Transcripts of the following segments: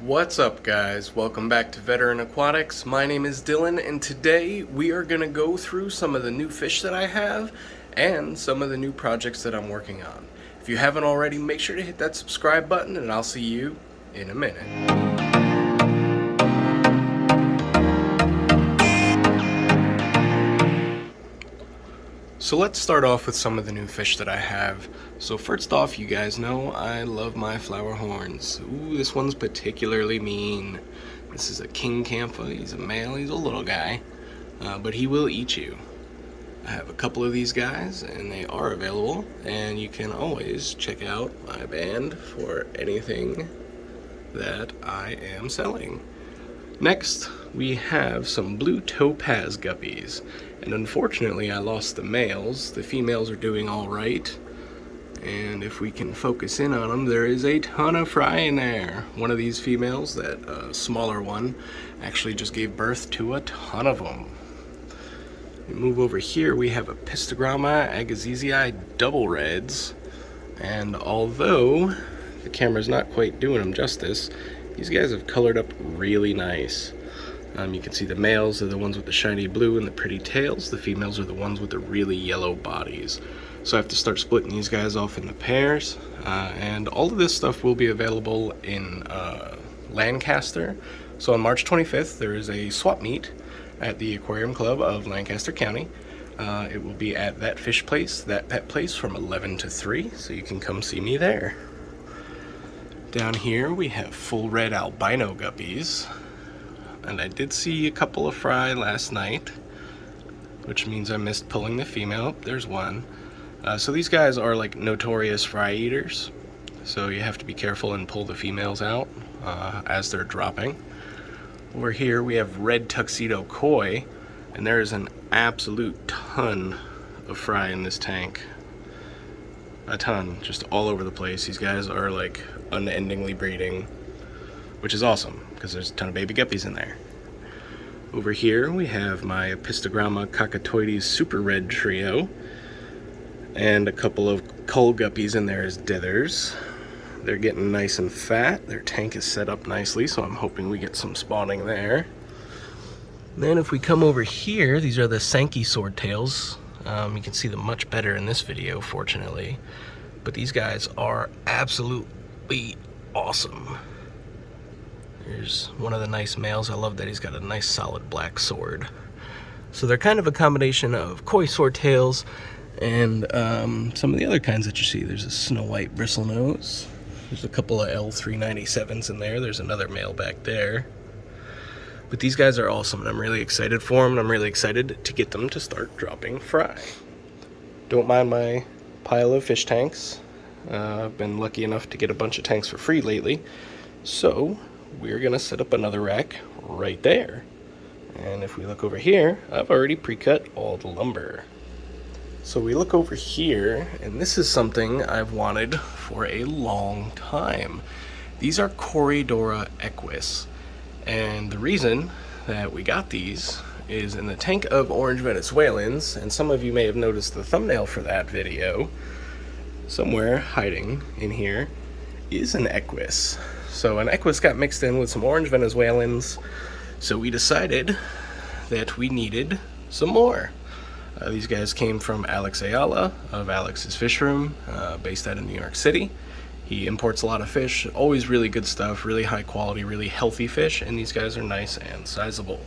What's up, guys? Welcome back to Veteran Aquatics. My name is Dylan, and today we are going to go through some of the new fish that I have and some of the new projects that I'm working on. If you haven't already, make sure to hit that subscribe button, and I'll see you in a minute. So let's start off with some of the new fish that I have. So first off, you guys know I love my flower horns. Ooh, this one's particularly mean. This is a king camphor. He's a male, he's a little guy, but he will eat you. I have a couple of these guys and they are available, and you can always check out my band for anything that I am selling. Next, we have some blue topaz guppies, and unfortunately I lost the males. The females are doing all right, and if we can focus in on them, there is a ton of fry in there. One of these females, that smaller one, actually just gave birth to a ton of them. We move over here, we have a Pistogramma agassizii double reds, and although the camera's not quite doing them justice, these guys have colored up really nice. You can see the males are the ones with the shiny blue and the pretty tails. The females are the ones with the really yellow bodies. So I have to start splitting these guys off into pairs. And all of this stuff will be available in Lancaster. So on March 25th, there is a swap meet at the Aquarium Club of Lancaster County. It will be at that pet place from 11 to 3, so you can come see me there. Down here we have full red albino guppies, and I did see a couple of fry last night, which means I missed pulling the female. There's one. So these guys are like notorious fry eaters, so you have to be careful and pull the females out as they're dropping. Over here we have red tuxedo koi, and there is an absolute ton of fry in this tank. A ton, just all over the place. These guys are like unendingly breeding, which is awesome because there's a ton of baby guppies in there. Over here we have my Pistogramma cockatoides super red trio, and a couple of cull guppies in there as dithers. They're getting nice and fat. Their tank is set up nicely, so I'm hoping we get some spawning there. Then if we come over here, these are the Sankey swordtails. You can see them much better in this video, fortunately. But these guys are absolutely awesome. There's one of the nice males. I love that he's got a nice solid black sword. So they're kind of a combination of koi swordtails and some of the other kinds that you see. There's a snow white bristlenose. There's a couple of L397s in there. There's another male back there. But these guys are awesome, and I'm really excited for them, and I'm really excited to get them to start dropping fry. Don't mind my pile of fish tanks. I've been lucky enough to get a bunch of tanks for free lately, so we're going to set up another rack right there. And if we look over here, I've already pre-cut all the lumber. So we look over here, and this is something I've wanted for a long time. These are Corydoras equus. And the reason that we got these is in the tank of orange Venezuelans, and some of you may have noticed the thumbnail for that video. Somewhere hiding in here is an equus. So an equus got mixed in with some orange Venezuelans, so we decided that we needed some more. These guys came from Alex Ayala of Alex's Fishroom, based out in New York City. He imports a lot of fish, always really good stuff, really high quality, really healthy fish, and these guys are nice and sizable.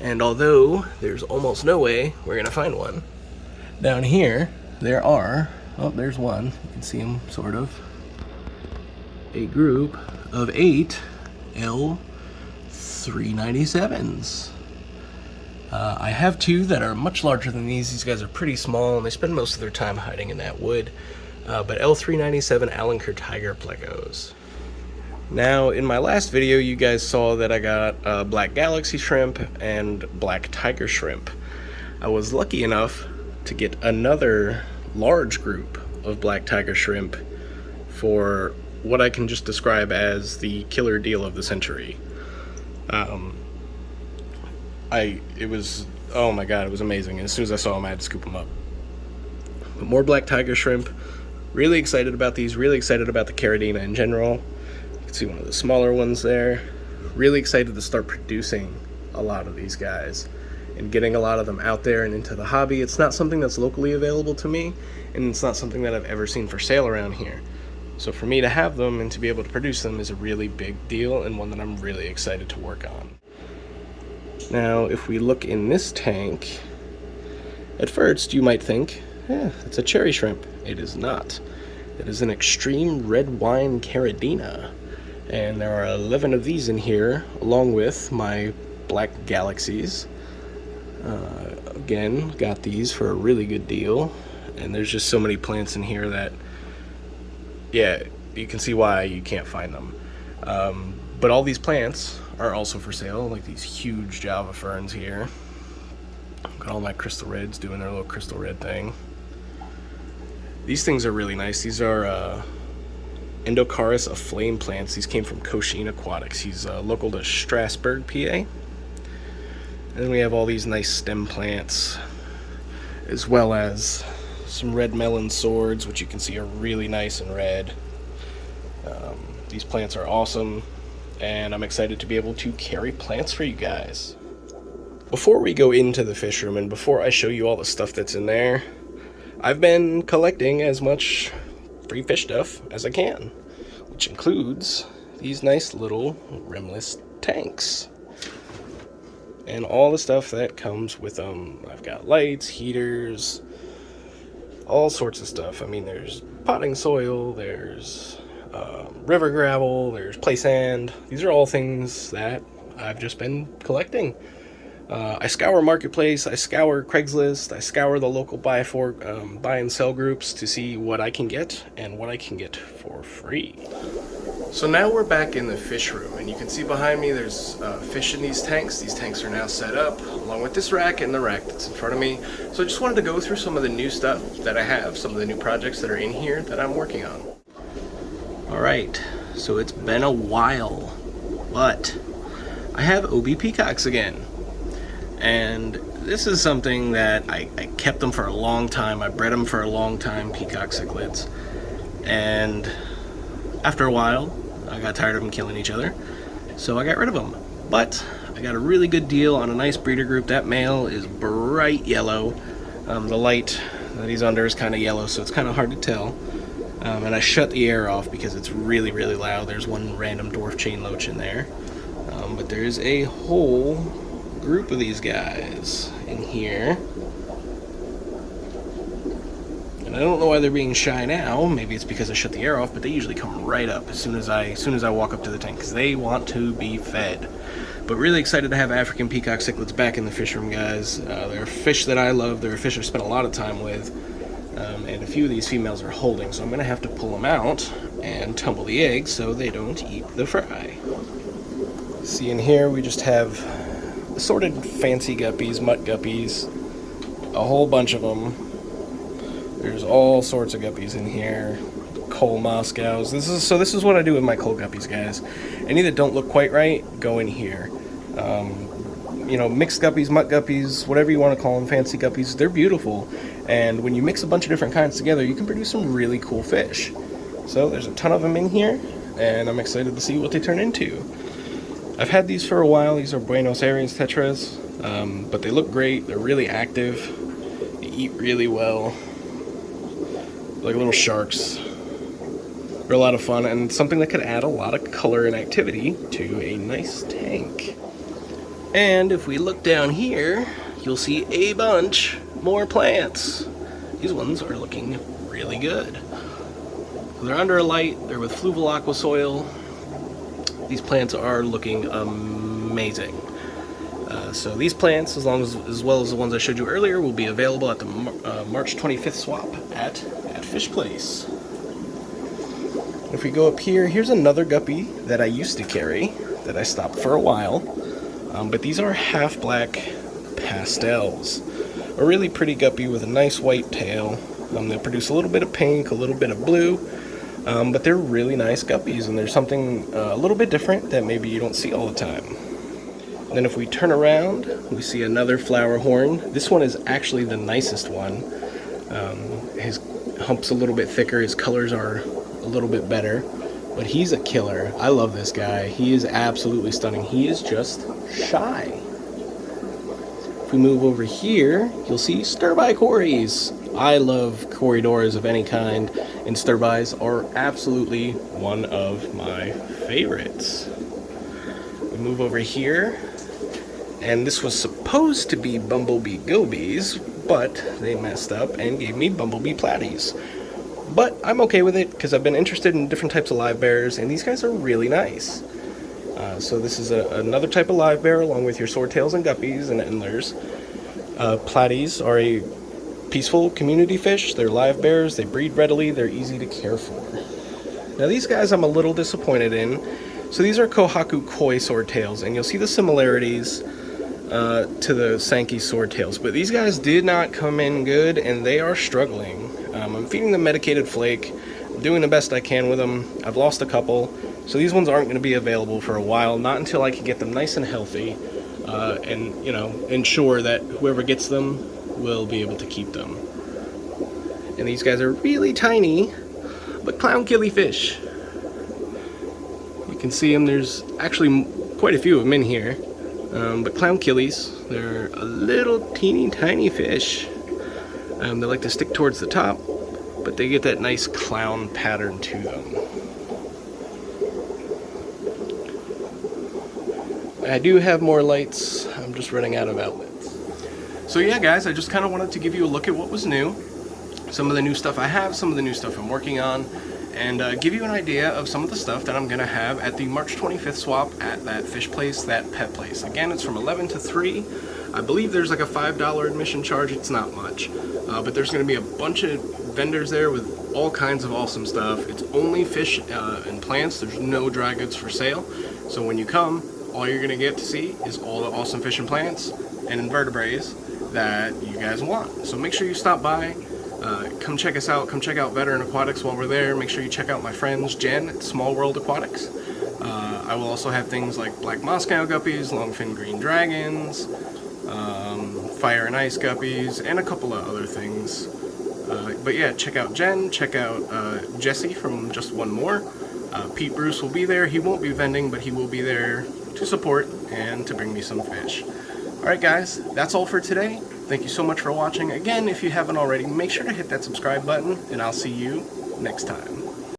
And although there's almost no way we're going to find one, down here there are, oh, there's one, you can see them sort of, a group of 8 L397s. I have 2 that are much larger than these. These guys are pretty small, and they spend most of their time hiding in that wood. But L397 Alenker tiger plecos. Now, in my last video, you guys saw that I got black galaxy shrimp and black tiger shrimp. I was lucky enough to get another large group of black tiger shrimp for what I can just describe as the killer deal of the century. It was, oh my god, it was amazing. As soon as I saw them, I had to scoop them up. But more black tiger shrimp. Really excited about these, really excited about the Caridina in general. You can can see one of the smaller ones there. Really excited to start producing a lot of these guys and getting a lot of them out there and into the hobby. It's not something that's locally available to me, and it's not something that I've ever seen for sale around here. So for me to have them and to be able to produce them is a really big deal, and one that I'm really excited to work on. Now, if we look in this tank, at first you might think, it's a cherry shrimp. It is not. It is an extreme red wine caridina. And there are 11 of these in here, along with my black galaxies. Again, got these for a really good deal. And there's just so many plants in here that, yeah, you can see why you can't find them. But all these plants are also for sale, like these huge Java ferns here. Got all my crystal reds doing their little crystal red thing. These things are really nice. These are Endocarus aflame plants. These came from Veteran Aquatics. He's local to Strasburg, PA. And then we have all these nice stem plants, as well as some red melon swords, which you can see are really nice and red. These plants are awesome, and I'm excited to be able to carry plants for you guys. Before we go into the fish room, and before I show you all the stuff that's in there, I've been collecting as much free fish stuff as I can, which includes these nice little rimless tanks and all the stuff that comes with them. I've got lights, heaters, all sorts of stuff. I mean, there's potting soil, there's river gravel, there's play sand. These are all things that I've just been collecting. I scour Marketplace, I scour Craigslist, I scour the local buy and sell groups to see what I can get and what I can get for free. So now we're back in the fish room, and you can see behind me there's fish in these tanks. These tanks are now set up, along with this rack and the rack that's in front of me. So I just wanted to go through some of the new stuff that I have, some of the new projects that are in here that I'm working on. Alright, so it's been a while, but I have OB peacocks again. And this is something that I kept them for a long time. I bred them for a long time, peacock cichlids. And after a while, I got tired of them killing each other, so I got rid of them. But I got a really good deal on a nice breeder group. That male is bright yellow. The light that he's under is kind of yellow, so it's kind of hard to tell. And I shut the air off because it's really, really loud. There's one random dwarf chain loach in there. But there's a whole group of these guys in here. And I don't know why they're being shy now. Maybe it's because I shut the air off, but they usually come right up as soon as I walk up to the tank, because they want to be fed. But really excited to have African peacock cichlids back in the fish room, guys. They're fish that I love. They're a fish I've spent a lot of time with. And a few of these females are holding, so I'm going to have to pull them out and tumble the eggs so they don't eat the fry. See, in here we just have assorted fancy guppies, mutt guppies, a whole bunch of them. There's all sorts of guppies in here. Coal Moscows. This is what I do with my coal guppies, guys. Any that don't look quite right, go in here. You know, mixed guppies, mutt guppies, whatever you want to call them, fancy guppies, they're beautiful. And when you mix a bunch of different kinds together, you can produce some really cool fish. So there's a ton of them in here, and I'm excited to see what they turn into. I've had these for a while. These are Buenos Aires tetras, but they look great. They're really active. They eat really well. Like little sharks. They're a lot of fun, and something that could add a lot of color and activity to a nice tank. And if we look down here, you'll see a bunch more plants. These ones are looking really good. They're under a light. They're with fluval aqua soil. These plants are looking amazing. So these plants, as well as the ones I showed you earlier, will be available at the March 25th swap at Fish Place. If we go up here, here's another guppy that I used to carry that I stopped for a while. But these are half black pastels. A really pretty guppy with a nice white tail. They produce a little bit of pink, a little bit of blue. But they're really nice guppies, and there's something a little bit different that maybe you don't see all the time. And then if we turn around, we see another flower horn. This one is actually the nicest one. His hump's a little bit thicker, his colors are a little bit better. but he's a killer. I love this guy. He is absolutely stunning. He is just shy. If we move over here, you'll see stir-by cories. I love corridors of any kind, and stir-bys are absolutely one of my favorites. We move over here, and this was supposed to be bumblebee gobies, but they messed up and gave me bumblebee platies. But I'm okay with it because I've been interested in different types of live bears, and these guys are really nice. So this is another type of live bear along with your swordtails and guppies and endlers. Platies are a peaceful community fish. They're live bears, they breed readily, they're easy to care for. Now these guys I'm a little disappointed in. So these are Kohaku koi swordtails, and you'll see the similarities to the Sankey swordtails, but these guys did not come in good and they are struggling. I'm feeding them medicated flake. I'm doing the best I can with them. I've lost a couple, so these ones aren't going to be available for a while, not until I can get them nice and healthy and, you know, ensure that whoever gets them will be able to keep them. And these guys are really tiny, but clown killifish. You can see them. There's actually quite a few of them in here. But clown killies, they're a little teeny tiny fish. They like to stick towards the top, but they get that nice clown pattern to them. I do have more lights, I'm just running out of outlets. So yeah guys, I just kind of wanted to give you a look at what was new, some of the new stuff I have, some of the new stuff I'm working on, and give you an idea of some of the stuff that I'm going to have at the March 25th swap at that fish place, that pet place. Again, it's from 11 to 3. I believe there's like a $5 admission charge. It's not much. But there's going to be a bunch of vendors there with all kinds of awesome stuff. It's only fish and plants. There's no dry goods for sale. So when you come, all you're going to get to see is all the awesome fish and plants and invertebrates that you guys want. So make sure you stop by. Come check us out. Come check out Veteran Aquatics while we're there. Make sure you check out my friends Jen at Small World Aquatics. I will also have things like black Moscow guppies, longfin green dragons, fire and ice guppies, and a couple of other things. But yeah, check out Jen. Check out Jesse from Just One More. Pete Bruce will be there. He won't be vending, but he will be there to support and to bring me some fish. Alright guys, that's all for today. Thank you so much for watching. Again, if you haven't already, make sure to hit that subscribe button, and I'll see you next time.